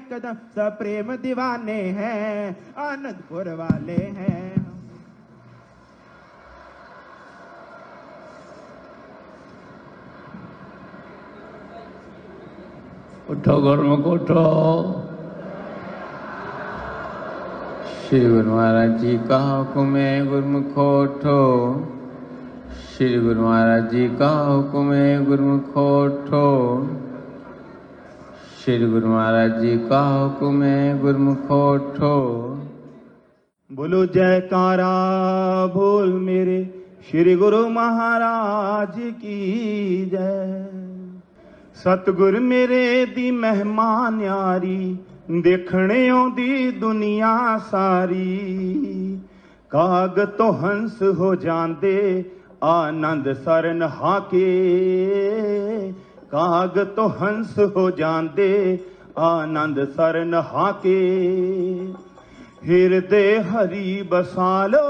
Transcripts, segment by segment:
कदम, सब प्रेम दीवाने हैं, आनंदपुर वाले हैं। उठो गुरमुख उठो। श्री गुरु महाराज जी का हुक्म है गुरमुख उठो। श्री गुरु महाराज जी का हुक्म है गुरमुख उठो। श्री गुरु महाराज जी का हुक्म है गुरमुख उठो। बोलो जयकारा बोल मेरे श्री गुरु महाराज की जय। सतगुर मेरे दी महिमा न्यारी, देखने आउंदी दुनिया सारी। काग तो हंस हो जांदे आनंद सर नहा के, काग तो हंस हो जांदे आनंद सर नहा के। हिरदे हरि बसालो,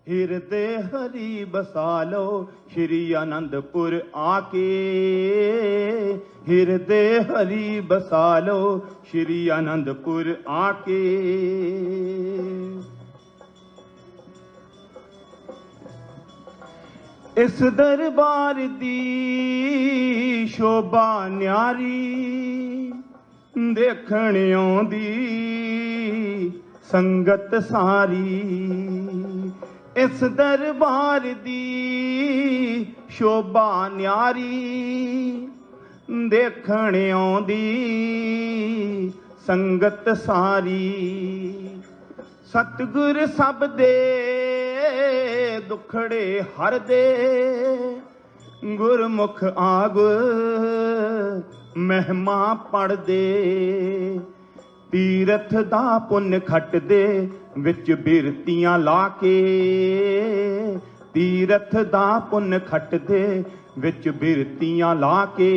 हिरदे हरि बसालो, श्री आनंदपुर आके। हिरदे हरि बसालो, श्री आनंदपुर आके। इस दरबार दी शोभा न्यारी, देखने आउंदी संगत सारी। इस दरबार दी शोभा न्यारी, देखने आउंदी संगत सारी। सतगुर सब दे दुखड़े हर दे, गुरमुख आग महिमा पढ़ दे। तीरथ दा पुन खट दे विच बिरतियां ला के। तीरथ दा पुन खट दे विच बिरतियां ला के।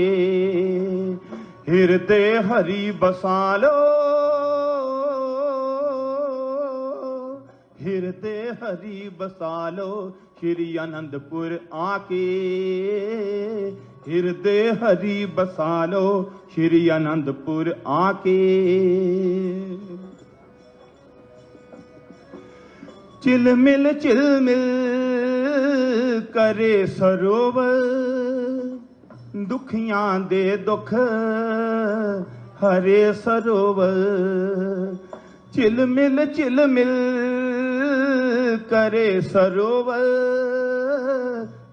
हिरदे हरि बसालो, हिरदे हरि बसालो, श्री आनंदपुर आके। हिरदे हरि बसालो, श्री आनंदपुर आके। चिलमिल चिलमिल करे सरोवर, दुखियां दे दुख हरे सरोवर। चिलमिल चिलमिल करे सरोवर,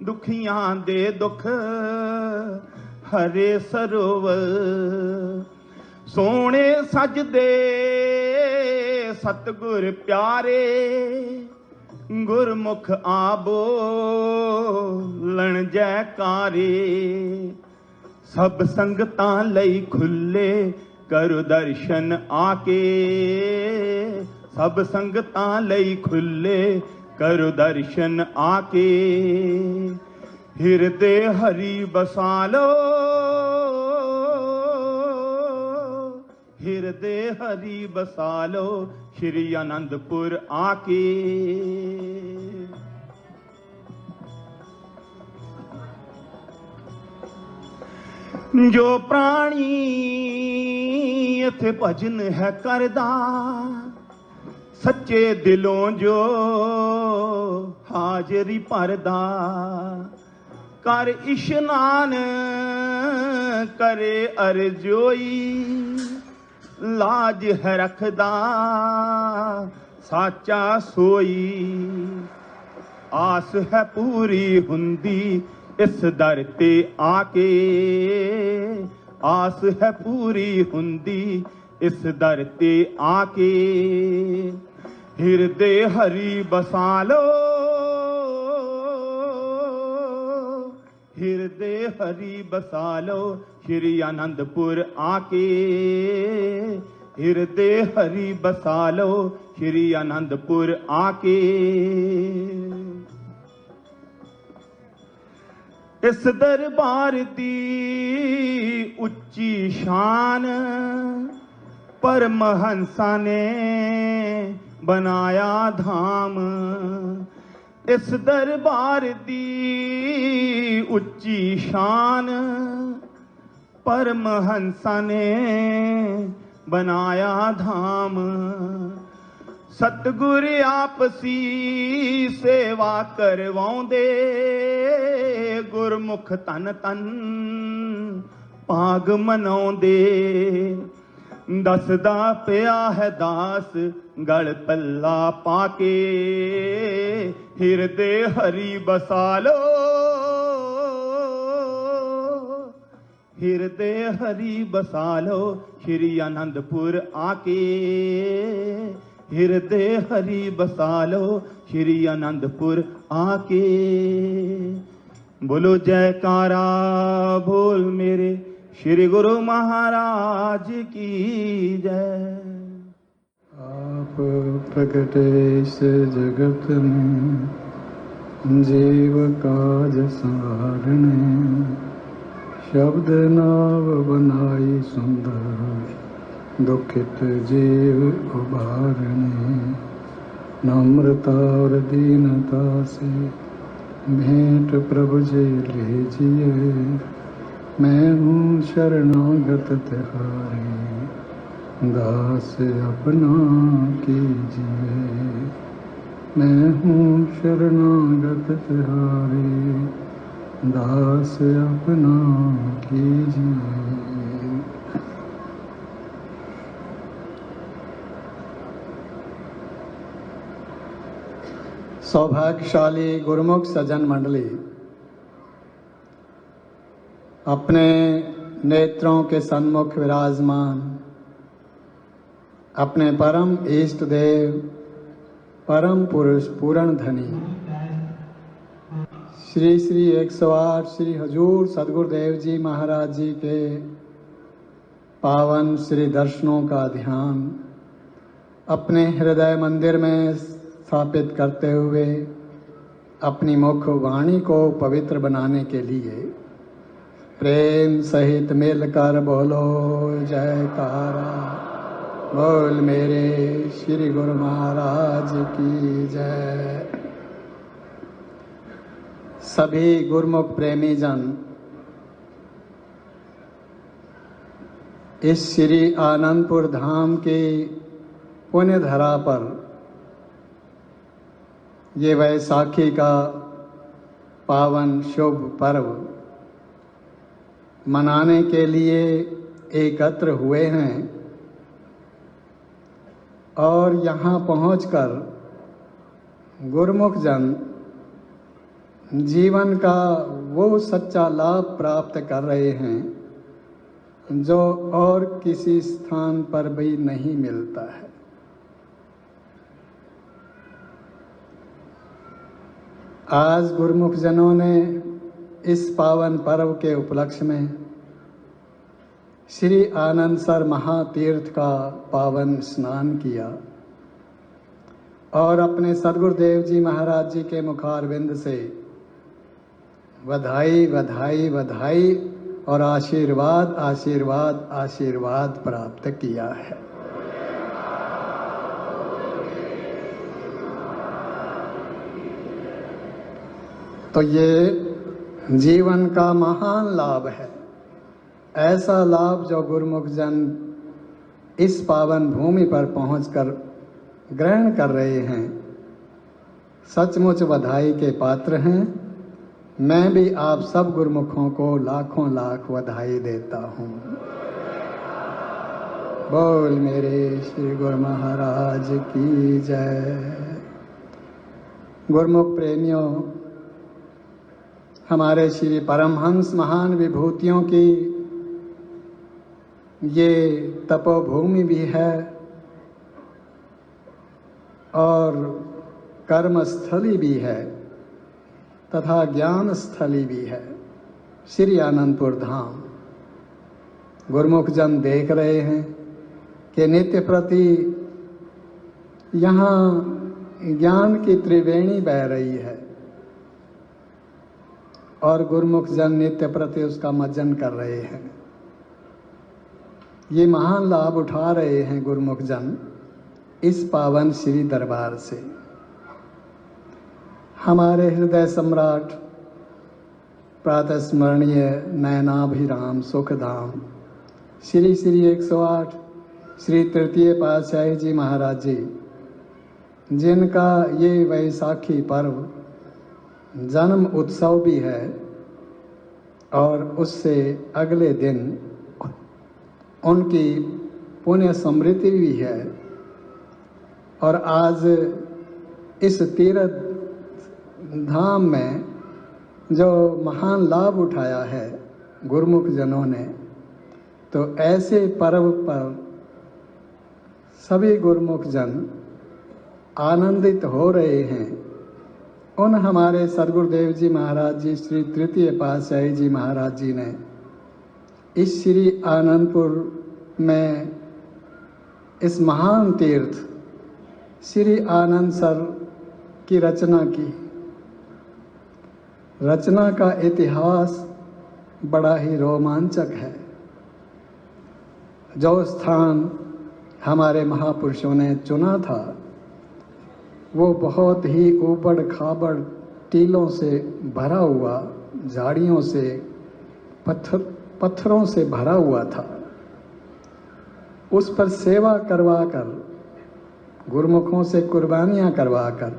दुखियां दे दुख हरे सरोवर। सोने सजदे सतगुर प्यारे, गुरमुख आबो लन जयकारे। सब संगतां लई खुले करो दर्शन आके। सब संगतां लई खुले करो दर्शन आके। हिरदे हरि बसालो, हिरदे हरि बसालो, श्री आनंदपुर आके। जो प्राणी इत्थे भजन है करदा, सच्चे दिलों जो हाजरी भरदा। कर इशनान करे अरजोई, लाज है रखदा साचा सोई। आस है पूरी हुंदी इस दर ते आके। आस है पूरी हुंदी इस दर ते आके। हिरदे हरि बसालो, हिरदे हरि बसालो, श्री आनंदपुर आके। हिरदे हरि बसालो, श्री आनंदपुर आके। इस दरबार दी उच्ची शान, परमहंसा ने बनाया धाम। इस दरबार दी उच्ची शान, परमहंसा ने बनाया धाम, सतगुर आपसी सेवा करवाउंदे, गुरमुख तन तन भाग मनाउंदे। दसदा पिया है दास गल पल्ला पाके, हिरदे हरि बसा लो, हिरदे हरि बसा लो, श्री आनंदपुर आके, हिरदे हरि बसा लो, श्री आनंदपुर आके। बोलो जयकारा बोल मेरे श्री गुरु महाराज की जय। आप प्रगटे इस जगत में, जीव काज सारणे, शब्द नाव बनाई सुंदर, दुखित जीव उबारने। नम्रता और दीनता से भेंट प्रभु जी लीजिए, मैं हूँ शरणागत तिहारी, दास अपना कीजिए। मैं हूँ शरणागत तिहारी, दास अपना कीजिए। सौभाग्यशाली गुरुमुख सज्जन मंडली, अपने नेत्रों के सन्मुख विराजमान अपने परम इष्ट देव, परम पुरुष पूर्ण धनी श्री श्री 108 श्री हजूर सदगुरुदेव जी महाराज जी के पावन श्री दर्शनों का ध्यान अपने हृदय मंदिर में स्थापित करते हुए अपनी मुख वाणी को पवित्र बनाने के लिए प्रेम सहित मिलकर बोलो जयकारा। बोल मेरे श्री गुरु महाराज की जय। सभी गुरुमुख प्रेमी जन इस श्री आनंदपुर धाम के पुण्य धरा पर ये वैसाखी का पावन शुभ पर्व मनाने के लिए एकत्र हुए हैं और यहाँ पहुंचकर गुरुमुख जन जीवन का वो सच्चा लाभ प्राप्त कर रहे हैं जो और किसी स्थान पर भी नहीं मिलता है। आज गुरुमुख जनों ने इस पावन पर्व के उपलक्ष्य में श्री आनंदसर महातीर्थ का पावन स्नान किया और अपने सदगुरुदेव जी महाराज जी के मुखारविंद से बधाई बधाई बधाई और आशीर्वाद आशीर्वाद आशीर्वाद प्राप्त किया है। तो ये जीवन का महान लाभ है, ऐसा लाभ जो गुरुमुख जन इस पावन भूमि पर पहुंचकर ग्रहण कर रहे हैं, सचमुच बधाई के पात्र हैं। मैं भी आप सब गुरुमुखों को लाखों लाख बधाई देता हूँ। बोल मेरे श्री गुरु महाराज की जय। गुरुमुख प्रेमियों, हमारे श्री परमहंस महान विभूतियों की ये तपोभूमि भी है और कर्मस्थली भी है तथा ज्ञान स्थली भी है, श्री आनंदपुर धाम। गुरुमुख जन देख रहे हैं कि नित्य प्रति यहाँ ज्ञान की त्रिवेणी बह रही है और गुरुमुख जन नित्य प्रति उसका मज्जन कर रहे हैं। ये महान लाभ उठा रहे हैं गुरुमुख जन इस पावन श्री दरबार से। हमारे हृदय सम्राट प्रातः स्मरणीय नयनाभिराम सुखधाम श्री श्री 108 श्री तृतीय पातशाही जी महाराज जी, जिनका ये वैसाखी पर्व जन्म उत्सव भी है और उससे अगले दिन उनकी पुण्य स्मृति भी है। और आज इस तीर्थ धाम में जो महान लाभ उठाया है गुरुमुख जनों ने, तो ऐसे पर्व पर सभी गुरुमुख जन आनंदित हो रहे हैं। उन हमारे सद्गुरुदेव जी महाराज जी श्री तृतीय पातशाही जी महाराज जी ने इस श्री आनंदपुर में इस महान तीर्थ श्री आनंद सर की रचना की। रचना का इतिहास बड़ा ही रोमांचक है। जो स्थान हमारे महापुरुषों ने चुना था वो बहुत ही ऊबड़ खाबड़ टीलों से भरा हुआ, झाड़ियों से, पत्थरों से भरा हुआ था। उस पर सेवा करवाकर, गुरुमुखों से कुर्बानियां करवाकर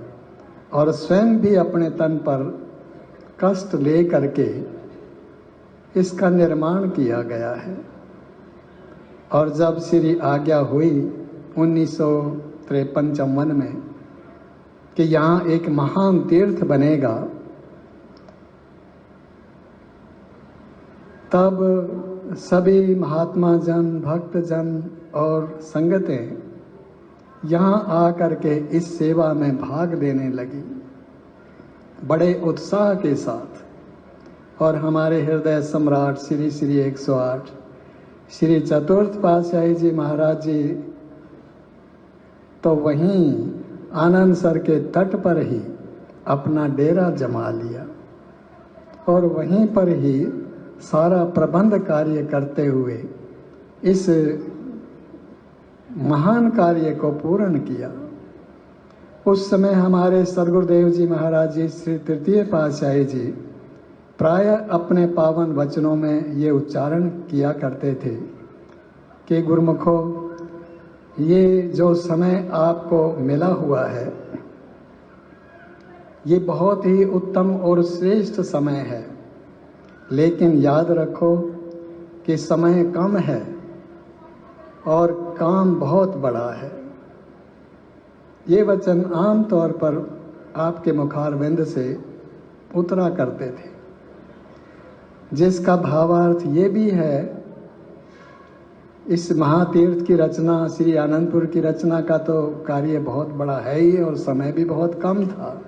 और स्वयं भी अपने तन पर कष्ट ले करके इसका निर्माण किया गया है। और जब श्री आज्ञा हुई 1953 में कि यहाँ एक महान तीर्थ बनेगा, तब सभी महात्मा जन, भक्त जन और संगतें यहाँ आकर के इस सेवा में भाग लेने लगी बड़े उत्साह के साथ। और हमारे हृदय सम्राट श्री श्री 108 श्री चतुर्थ पातशाही जी महाराज जी तो वहीं आनंद सर के तट पर ही अपना डेरा जमा लिया और वहीं पर ही सारा प्रबंध कार्य करते हुए इस महान कार्य को पूर्ण किया। उस समय हमारे सद्गुरुदेव जी महाराज जी श्री तृतीय पातशाही जी प्राय अपने पावन वचनों में ये उच्चारण किया करते थे कि गुरुमुखों, ये जो समय आपको मिला हुआ है ये बहुत ही उत्तम और श्रेष्ठ समय है, लेकिन याद रखो कि समय कम है और काम बहुत बड़ा है। ये वचन आम तौर पर आपके मुखारविंद से उतरा करते थे, जिसका भावार्थ ये भी है, इस महातीर्थ की रचना, श्री आनंदपुर की रचना का तो कार्य बहुत बड़ा है ही और समय भी बहुत कम था,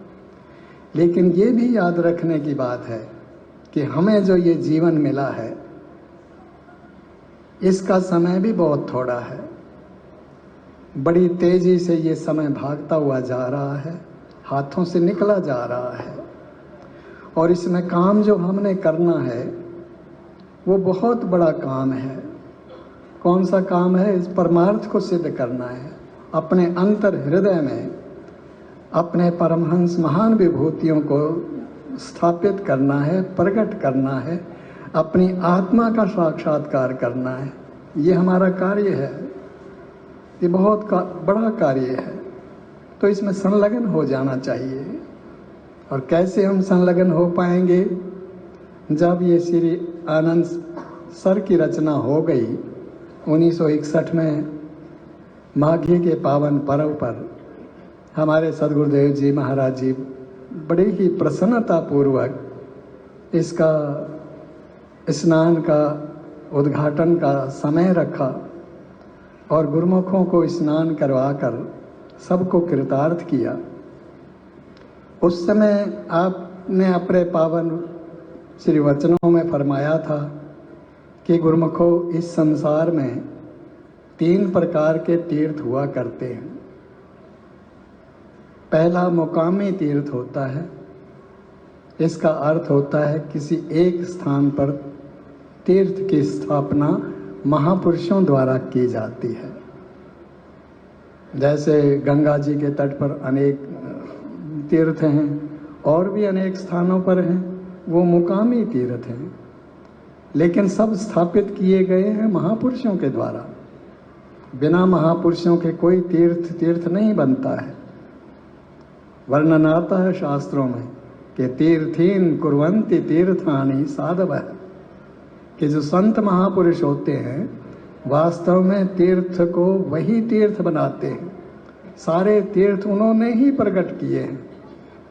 लेकिन ये भी याद रखने की बात है कि हमें जो ये जीवन मिला है इसका समय भी बहुत थोड़ा है। बड़ी तेजी से ये समय भागता हुआ जा रहा है, हाथों से निकला जा रहा है। और इसमें काम जो हमने करना है वो बहुत बड़ा काम है। कौन सा काम है? इस परमार्थ को सिद्ध करना है, अपने अंतर हृदय में अपने परमहंस महान विभूतियों को स्थापित करना है, प्रकट करना है, अपनी आत्मा का साक्षात्कार करना है। ये हमारा कार्य है, ये बहुत बड़ा कार्य है, तो इसमें संलग्न हो जाना चाहिए। और कैसे हम संलग्न हो पाएंगे? जब ये श्री आनंद सर की रचना हो गई 1961 में माघी के पावन पर्व पर हमारे सद्गुरुदेव जी महाराज जी बड़ी ही प्रसन्नता पूर्वक इसका स्नान का उद्घाटन का समय रखा और गुरुमुखों को स्नान करवाकर सबको कृतार्थ किया। उस समय आपने अपने पावन श्री वचनों में फरमाया था कि गुरुमुखों, इस संसार में 3 प्रकार के तीर्थ हुआ करते हैं। पहला मुकामी तीर्थ होता है। इसका अर्थ होता है किसी एक स्थान पर तीर्थ की स्थापना महापुरुषों द्वारा की जाती है। जैसे गंगा जी के तट पर अनेक तीर्थ हैं और भी अनेक स्थानों पर हैं, वो मुकामी तीर्थ हैं, लेकिन सब स्थापित किए गए हैं महापुरुषों के द्वारा। बिना महापुरुषों के कोई तीर्थ नहीं बनता है। वर्णन आता है शास्त्रों में कि तीर्थीन कुर्वन्ति तीर्थानि साधवः, कि जो संत महापुरुष होते हैं वास्तव में तीर्थ को वही तीर्थ बनाते हैं। सारे तीर्थ उन्होंने ही प्रकट किए हैं,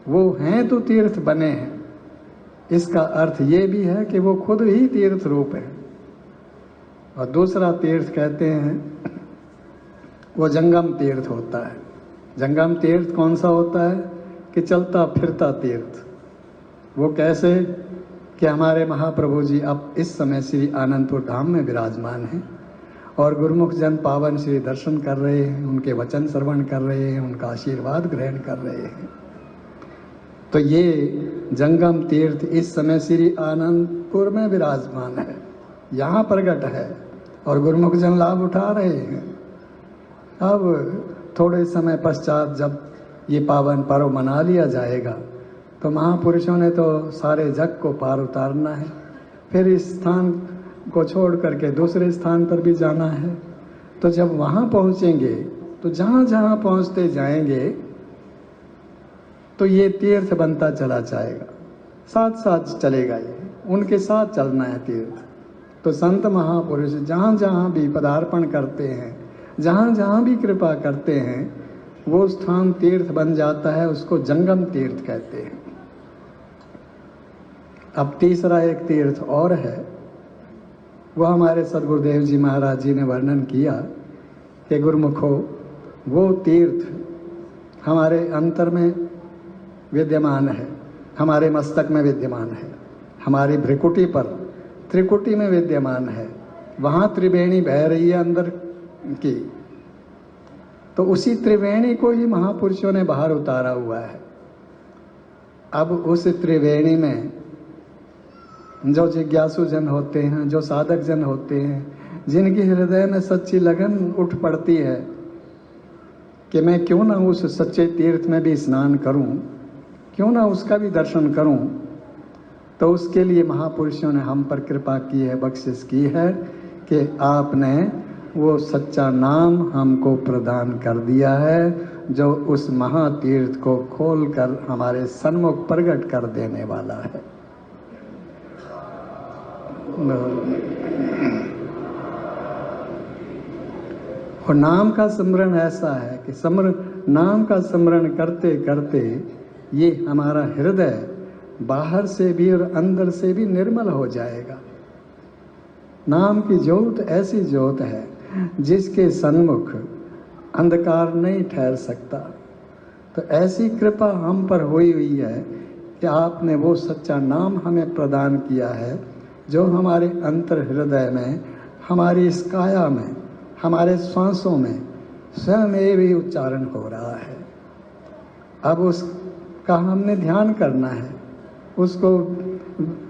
वो हैं तो तीर्थ बने हैं। इसका अर्थ ये भी है कि वो खुद ही तीर्थ रूप है। और दूसरा तीर्थ कहते हैं वो जंगम तीर्थ होता है। जंगम तीर्थ कौन सा होता है कि चलता फिरता तीर्थ। वो कैसे कि हमारे महाप्रभु जी अब इस समय श्री आनंदपुर धाम में विराजमान हैं और गुरुमुख जन पावन श्री दर्शन कर रहे हैं, उनके वचन श्रवण कर रहे हैं, उनका आशीर्वाद ग्रहण कर रहे हैं। तो ये जंगम तीर्थ इस समय श्री आनंदपुर में विराजमान है, यहाँ प्रकट है और गुरुमुख जन लाभ उठा रहे हैं। अब थोड़े समय पश्चात जब ये पावन पर्व मना लिया जाएगा तो महापुरुषों ने तो सारे जग को पार उतारना है, फिर इस स्थान को छोड़ करके दूसरे स्थान पर भी जाना है। तो जब वहाँ पहुँचेंगे तो जहाँ जहाँ पहुँचते जाएंगे तो ये तीर्थ बनता चला जाएगा, साथ साथ चलेगा, ये उनके साथ चलना है तीर्थ। तो संत महापुरुष जहाँ जहाँ भी पदार्पण करते हैं, जहाँ जहाँ भी कृपा करते हैं, वो स्थान तीर्थ बन जाता है, उसको जंगम तीर्थ कहते हैं। अब तीसरा एक तीर्थ और है, वो हमारे सदगुरुदेव जी महाराज जी ने वर्णन किया कि गुरुमुखो वो तीर्थ हमारे अंतर में विद्यमान है, हमारे मस्तक में विद्यमान है, हमारी भ्रिकुटी पर त्रिकुटी में विद्यमान है। वहाँ त्रिवेणी बह रही है अंदर की, तो उसी त्रिवेणी को ही महापुरुषों ने बाहर उतारा हुआ है। अब उस त्रिवेणी में जो जिज्ञासु जन होते हैं, जो साधक जन होते हैं, जिनकी हृदय में सच्ची लगन उठ पड़ती है कि मैं क्यों ना उस सच्चे तीर्थ में भी स्नान करूं, क्यों ना उसका भी दर्शन करूं, तो उसके लिए महापुरुषों ने हम पर कृपा की है, बख्शिश की है कि आपने वो सच्चा नाम हमको प्रदान कर दिया है, जो उस महातीर्थ को खोलकर हमारे सन्मुख प्रकट कर देने वाला है। और नाम का स्मरण ऐसा है कि नाम का स्मरण करते करते ये हमारा हृदय बाहर से भी और अंदर से भी निर्मल हो जाएगा। नाम की ज्योत ऐसी ज्योत है जिसके सन्मुख अंधकार नहीं ठहर सकता। तो ऐसी कृपा हम पर हुई हुई है कि आपने वो सच्चा नाम हमें प्रदान किया है, जो हमारे अंतर हृदय में, हमारी इस काया में, हमारे श्वासों में स्वयं भी उच्चारण हो रहा है। अब उसका हमने ध्यान करना है, उसको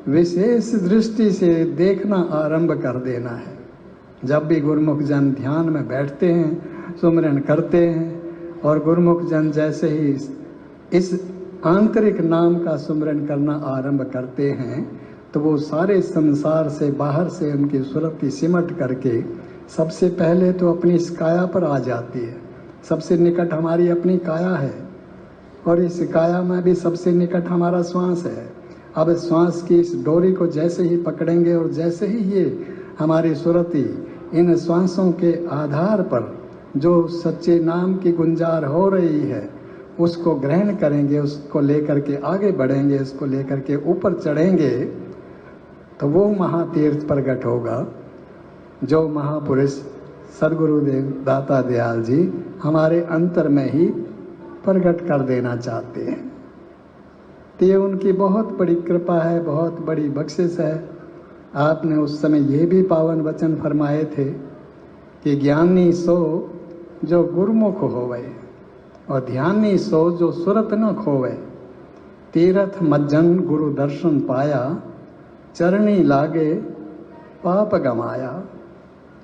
विशेष दृष्टि से देखना आरंभ कर देना है। जब भी गुरुमुख जन ध्यान में बैठते हैं, सुमिरन करते हैं, और गुरुमुख जन जैसे ही इस आंतरिक नाम का सुमिरन करना आरंभ करते हैं, तो वो सारे संसार से बाहर से उनकी सुरति सिमट करके सबसे पहले तो अपनी इस काया पर आ जाती है। सबसे निकट हमारी अपनी काया है, और इस काया में भी सबसे निकट हमारा श्वास है। अब श्वास की इस डोरी को जैसे ही पकड़ेंगे और जैसे ही ये हमारी सुरति इन श्वासों के आधार पर जो सच्चे नाम की गुंजार हो रही है उसको ग्रहण करेंगे, उसको लेकर के आगे बढ़ेंगे, उसको लेकर के ऊपर चढ़ेंगे, तो वो महातीर्थ प्रकट होगा जो महापुरुष सदगुरुदेव दाता दयाल जी हमारे अंतर में ही प्रकट कर देना चाहते हैं। तो ये उनकी बहुत बड़ी कृपा है, बहुत बड़ी बख्शिश है। आपने उस समय ये भी पावन वचन फरमाए थे कि ज्ञानी सो जो गुरुमुख होवे, और ध्यानी सो जो सुरत न खोवे। तीरथ मज्जन गुरु दर्शन पाया, चरणी लागे पाप गमाया।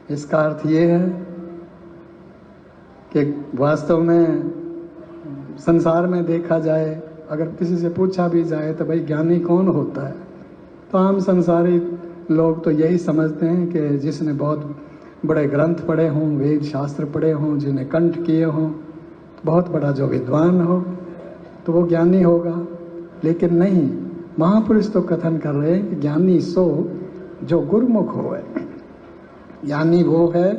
इसका अर्थ ये है कि वास्तव में संसार में देखा जाए, अगर किसी से पूछा भी जाए तो भाई ज्ञानी कौन होता है, तो आम संसारी लोग तो यही समझते हैं कि जिसने बहुत बड़े ग्रंथ पढ़े हों, वेद शास्त्र पढ़े हों, जिन्हें कंठ किए हों, बहुत बड़ा जो विद्वान हो तो वो ज्ञानी होगा। लेकिन नहीं, महापुरुष तो कथन कर रहे हैं कि ज्ञानी सो जो गुरुमुख हो है। ज्ञानी वो है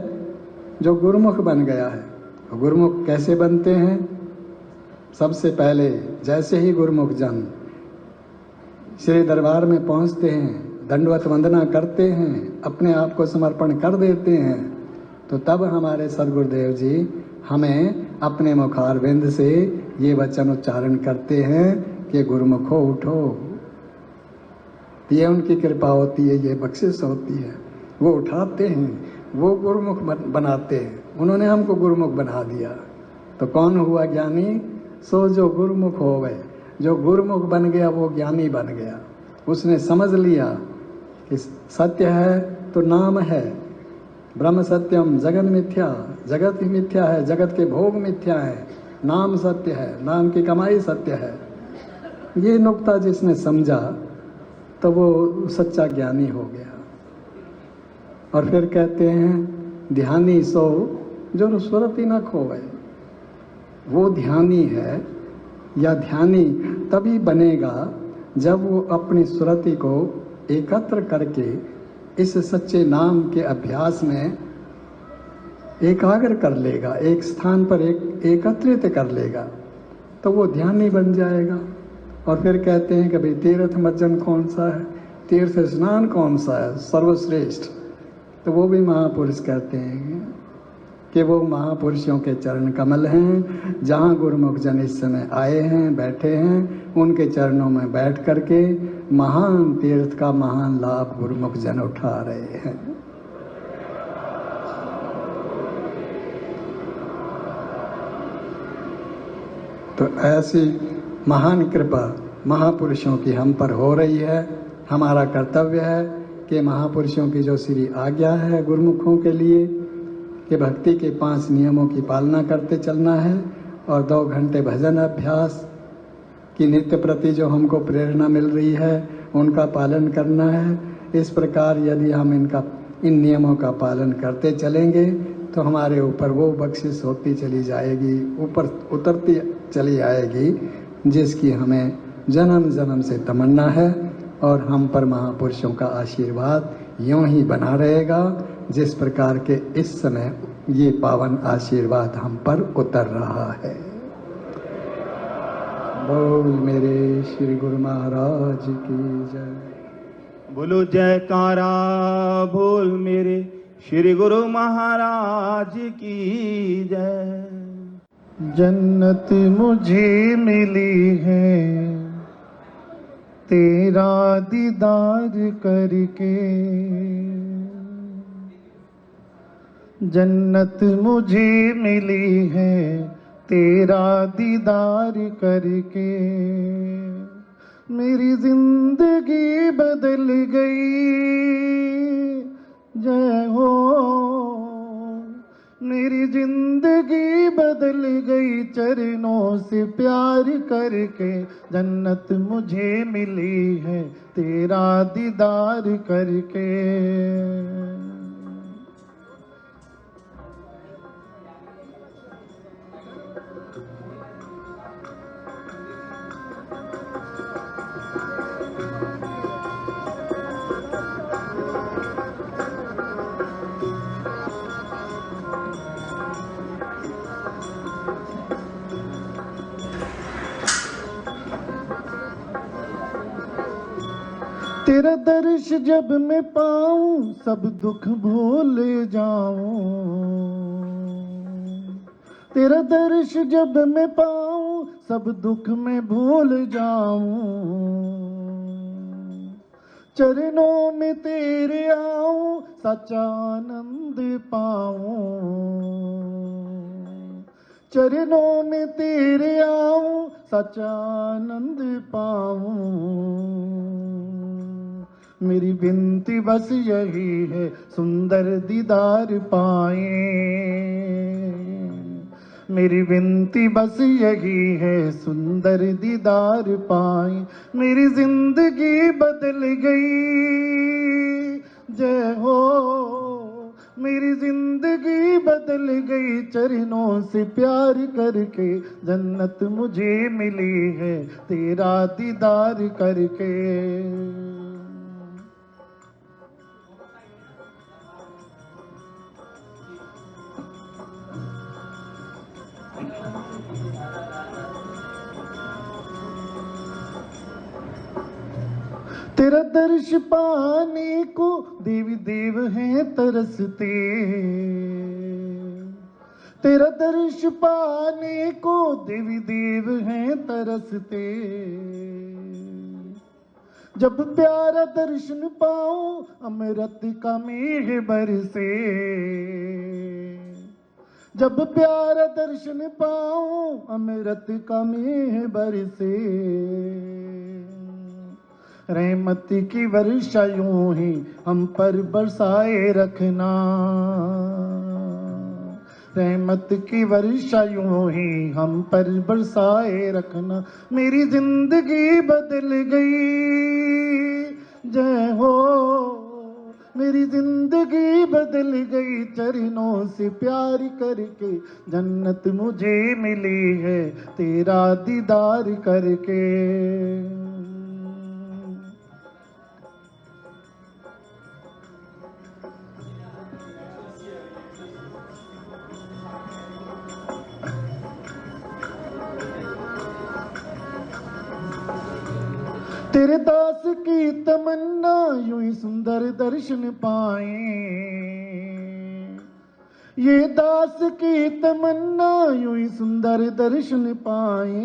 जो गुरुमुख बन गया है। गुरुमुख कैसे बनते हैं? सबसे पहले जैसे ही गुरुमुख जन श्री दरबार में पहुंचते हैं, दंडवत वंदना करते हैं, अपने आप को समर्पण कर देते हैं, तो तब हमारे सदगुरुदेव जी हमें अपने मुखारविंद से ये वचन उच्चारण करते हैं कि गुरुमुखो उठो। ये उनकी कृपा होती है, ये बख्शिश होती है। वो उठाते हैं, वो गुरुमुख बनाते हैं। उन्होंने हमको गुरुमुख बना दिया। तो कौन हुआ ज्ञानी? सो जो गुरुमुख हो गए। जो गुरुमुख बन गया वो ज्ञानी बन गया। उसने समझ लिया कि सत्य है तो नाम है। ब्रह्म सत्यम जगत मिथ्या, जगत ही मिथ्या है, जगत के भोग मिथ्या है, नाम सत्य है, नाम की कमाई सत्य है। ये नुक्ता जिसने समझा तो वो सच्चा ज्ञानी हो गया। और फिर कहते हैं ध्यानी सो जो सुरति न खोए। वो ध्यानी है या ध्यानी तभी बनेगा जब वो अपनी सुरति को एकत्र करके इस सच्चे नाम के अभ्यास में एकाग्र कर लेगा, एक स्थान पर एकत्रित कर लेगा, तो वो ध्यानी बन जाएगा। और फिर कहते हैं कि भाई तीर्थ मज्जन कौन सा है, तीर्थ स्नान कौन सा है सर्वश्रेष्ठ? तो वो भी महापुरुष कहते हैं कि वो महापुरुषों के चरण कमल हैं। जहाँ गुरुमुख जन इस समय आए हैं, बैठे हैं, उनके चरणों में बैठ करके महान तीर्थ का महान लाभ गुरुमुख जन उठा रहे हैं। तो ऐसी महान कृपा महापुरुषों की हम पर हो रही है। हमारा कर्तव्य है कि महापुरुषों की जो श्री आज्ञा है गुरुमुखों के लिए कि भक्ति के 5 नियमों की पालना करते चलना है और 2 घंटे भजन अभ्यास की नित्य प्रति जो हमको प्रेरणा मिल रही है उनका पालन करना है। इस प्रकार यदि हम इन नियमों का पालन करते चलेंगे तो हमारे ऊपर वो बख्शिश होती चली जाएगी, ऊपर उतरती चली आएगी, जिसकी हमें जन्म जन्म से तमन्ना है। और हम पर महापुरुषों का आशीर्वाद यूं ही बना रहेगा जिस प्रकार के इस समय ये पावन आशीर्वाद हम पर उतर रहा है। बोल मेरे श्री गुरु महाराज की जय। बोलो जयकारा बोल मेरे श्री गुरु महाराज की जय। जन्नत मुझे मिली है तेरा दीदार करके, जन्नत मुझे मिली है तेरा दीदार करके। मेरी जिंदगी बदल गई, जय हो। मेरी जिंदगी बदल गई चरणों से प्यार करके। जन्नत मुझे मिली है तेरा दीदार करके। तेरा दर्श जब मैं पाऊं सब दुख भूल जाऊं। तेरा दर्श जब मैं पाऊं सब दुख में भूल जाऊं। चरणों में तेरे आऊं सच्चा आनंद पाऊं। चरणों में तेरे आऊं सच्चा आनंद पाऊं। मेरी विनती बस यही है सुंदर दीदार पाए। मेरी विनती बस यही है सुंदर दीदार पाए, मेरी जिंदगी बदल गई। जय हो, मेरी जिंदगी बदल गई, चरणों से प्यार करके जन्नत मुझे मिली है तेरा दीदार करके। तेरा दर्श पाने को देवी देव हैं तरसते, तेरा दर्श पाने को देवी देव हैं तरसते। जब प्यारा दर्शन पाऊं अमृत का मेघ बरसे, जब प्यारा दर्शन पाऊं अमृत का मेघ बरसे। रहमत की वर्षा यूं ही हम पर बरसाए रखना, रहमत की वर्षा यूं ही हम पर बरसाए रखना। मेरी जिंदगी बदल गई। जय हो, मेरी जिंदगी बदल गई, चरणों से प्यार करके जन्नत मुझे मिली है तेरा दीदार करके। तेरे दास की तमन्ना यूं ही सुंदर दर्शन पाए, ये दास की तमन्ना यूं ही सुंदर दर्शन पाए।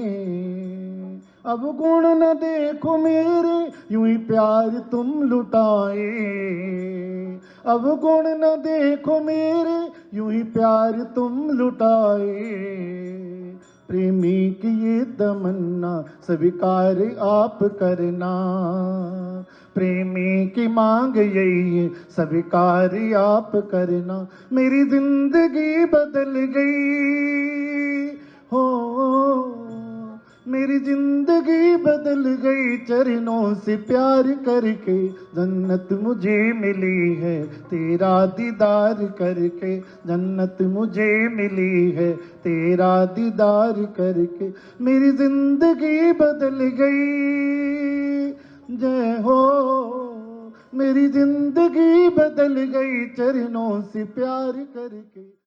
अब गुण न देखो मेरे यूं ही प्यार तुम लुटाए, अब गुण न देखो मेरे यूं ही प्यार तुम लुटाए। प्रेमी की ये तमन्ना स्वीकार आप करना, प्रेमी की मांग यही है स्वीकार आप करना। मेरी जिंदगी बदल गई हो, मेरी जिंदगी बदल गई, चरणों से प्यार करके जन्नत मुझे मिली है तेरा दीदार करके। जन्नत मुझे मिली है तेरा दीदार करके, मेरी जिंदगी बदल गई। जय हो, मेरी जिंदगी बदल गई, चरणों से प्यार करके।